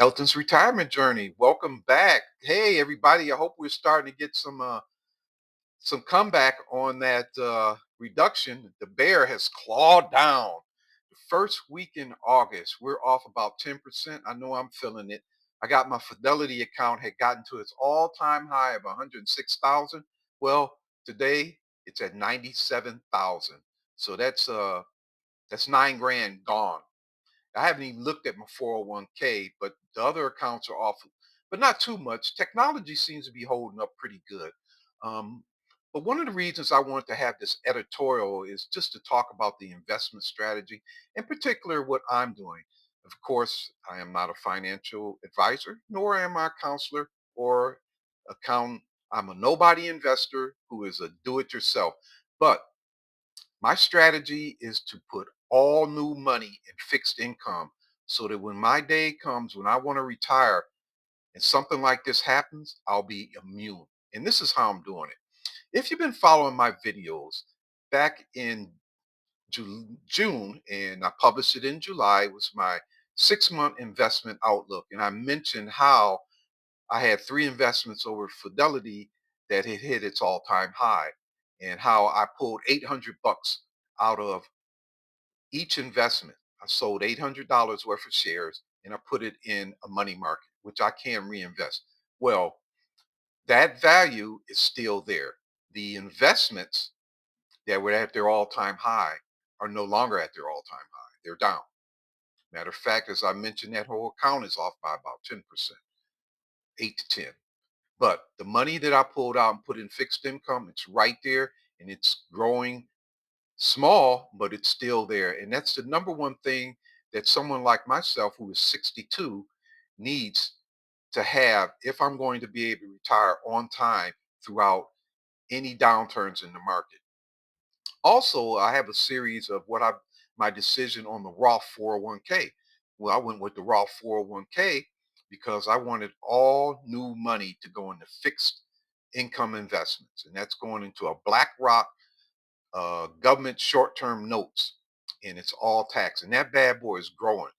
Elton's retirement journey. Welcome back. Hey, everybody. I hope we're starting to get some comeback on that reduction. The bear has clawed down. The first week in August, we're off about 10%. I know I'm feeling it. I got my Fidelity account had gotten to its all-time high of 106,000. Well, today it's at 97,000. So that's 9 grand gone. I haven't even looked at my 401k, but the other accounts are off, but not too much. Technology seems to be holding up pretty good. Um, but one of the reasons I wanted to have this editorial is just to talk about the investment strategy, in particular, what I'm doing. Of course, I am not a financial advisor, nor am I a counselor or accountant. I'm a nobody investor who is a do it yourself. But my strategy is to put all new money in fixed income so that when my day comes, when I want to retire and something like this happens, I'll be immune. And this is how I'm doing it. If you've been following my videos back in June, and I published it in July, was my 6 month investment outlook. And I mentioned how I had three investments over Fidelity that had hit its all time high, and how I pulled 800 bucks out of each investment. I sold $800 worth of shares and I put it in a money market, which I can reinvest. Well, that value is still there. The investments that were at their all time high are no longer at their all time high. They're down. Matter of fact, as I mentioned, that whole account is off by about 10%, 8 to 10. But the money that I pulled out and put in fixed income, it's right there and it's growing small, but it's still there. And that's the number one thing that someone like myself, who is 62, needs to have if I'm going to be able to retire on time throughout any downturns in the market. Also, I have a series of my decision on the Roth 401k. Well, I went with the Roth 401k because I wanted all new money to go into fixed income investments, and that's going into a BlackRock government short-term notes, and it's all tax. And that bad boy is growing.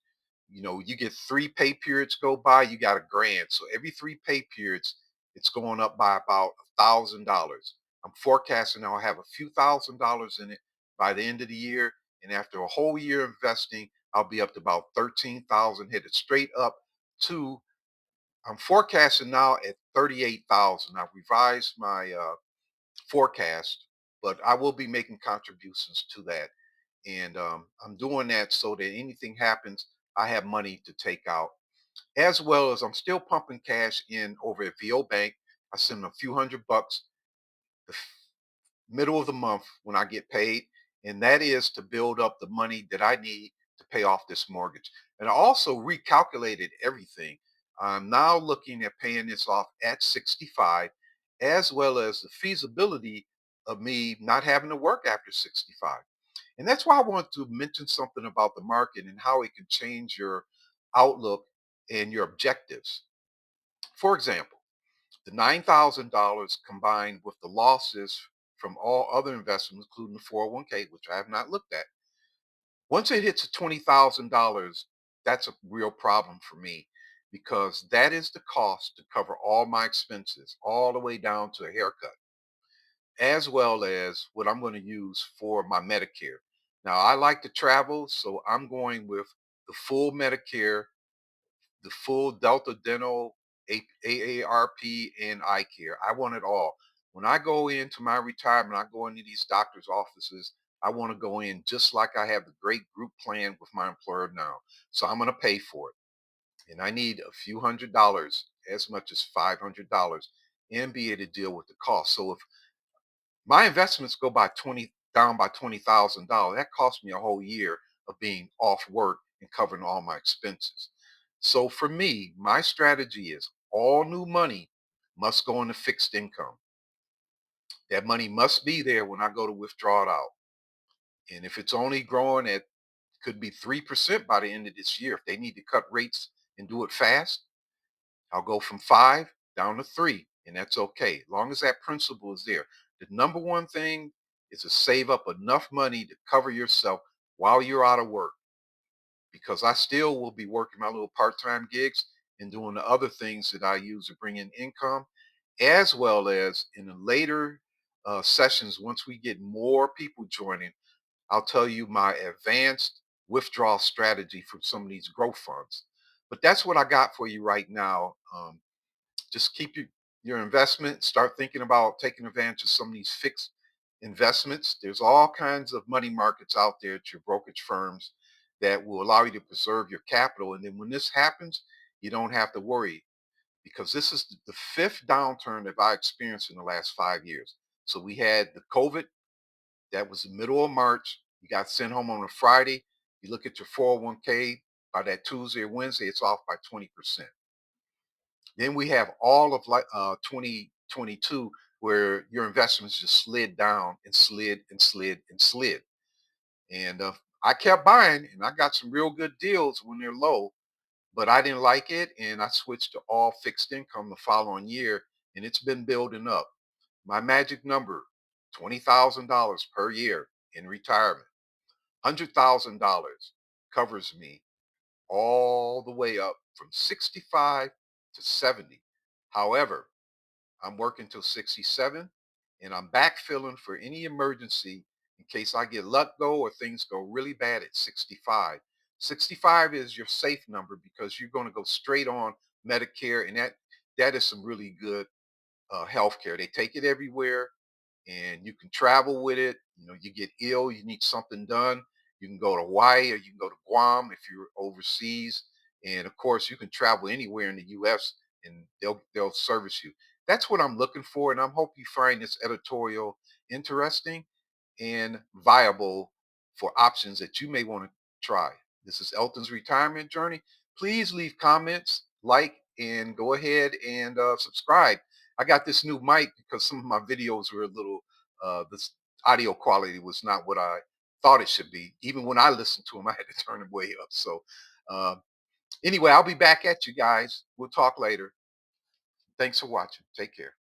You get three pay periods go by, you got a grand. So every three pay periods, it's going up by about $1,000. I'm forecasting I'll have a few $1,000s in it by the end of the year, and after a whole year investing, I'll be up to about 13,000, headed straight up to. I'm forecasting now at 38,000. I've revised my forecast, but I will be making contributions to that. And I'm doing that so that anything happens, I have money to take out. As well as I'm still pumping cash in over at VO Bank. I send them a few $100 the middle of the month when I get paid. And that is to build up the money that I need to pay off this mortgage. And I also recalculated everything. I'm now looking at paying this off at 65, as well as the feasibility of me not having to work after 65. And that's why I want to mention something about the market and how it can change your outlook and your objectives. For example, the $9,000 combined with the losses from all other investments, including the 401k, which I have not looked at. Once it hits $20,000, that's a real problem for me because that is the cost to cover all my expenses, all the way down to a haircut, as well as what I'm going to use for my Medicare. Now, I like to travel, so I'm going with the full Medicare, the full Delta Dental, AARP, and eye care. I want it all. When I go into my retirement, I go into these doctors' offices. I want to go in just like I have the great group plan with my employer now. So I'm going to pay for it. And I need a few $100s, as much as $500, and be able to deal with the cost. So if my investments go by 20 down by $20,000, that cost me a whole year of being off work and covering all my expenses. So for me, my strategy is all new money must go into fixed income. That money must be there when I go to withdraw it out. And if it's only growing at, could be 3% by the end of this year. If they need to cut rates and do it fast, I'll go from 5 down to 3, and that's okay. As long as that principle is there. The number one thing is to save up enough money to cover yourself while you're out of work, because I still will be working my little part-time gigs, and doing the other things that I use to bring in income, as well as in the later sessions, once we get more people joining, I'll tell you my advanced withdrawal strategy from some of these growth funds. But that's what I got for you right now. Just keep your investment. Start thinking about taking advantage of some of these fixed investments. There's all kinds of money markets out there at your brokerage firms that will allow you to preserve your capital. And then when this happens, you don't have to worry because this is the fifth downturn that I experienced in the last 5 years. So we had the COVID, that was the middle of March. You got sent home on a Friday. You look at your 401k, by that Tuesday or Wednesday, it's off by 20%. Then we have all of 2022 where your investments just slid down and slid and slid and slid. And I kept buying and I got some real good deals when they're low, but I didn't like it. And I switched to all fixed income the following year and it's been building up. My magic number, $20,000 per year in retirement. $100,000 covers me all the way up from 65 to 70. However, I'm working till 67 and I'm backfilling for any emergency in case I get let go or things go really bad at 65. 65 is your safe number because you're going to go straight on Medicare, and that is some really good health care. They take it everywhere and you can travel with it. You know, you get ill, you need something done. You can go to Hawaii or you can go to Guam if you're overseas. And of course, you can travel anywhere in the US and they'll service you. That's what I'm looking for. And I'm hope you find this editorial interesting and viable for options that you may want to try. This is Elton's retirement journey. Please leave comments, like, and go ahead and subscribe. I got this new mic because some of my videos were a little, this audio quality was not what I thought it should be. Even when I listened to them, I had to turn it way up. So, uh, anyway, I'll be back at you guys. We'll talk later. Thanks for watching. Take care.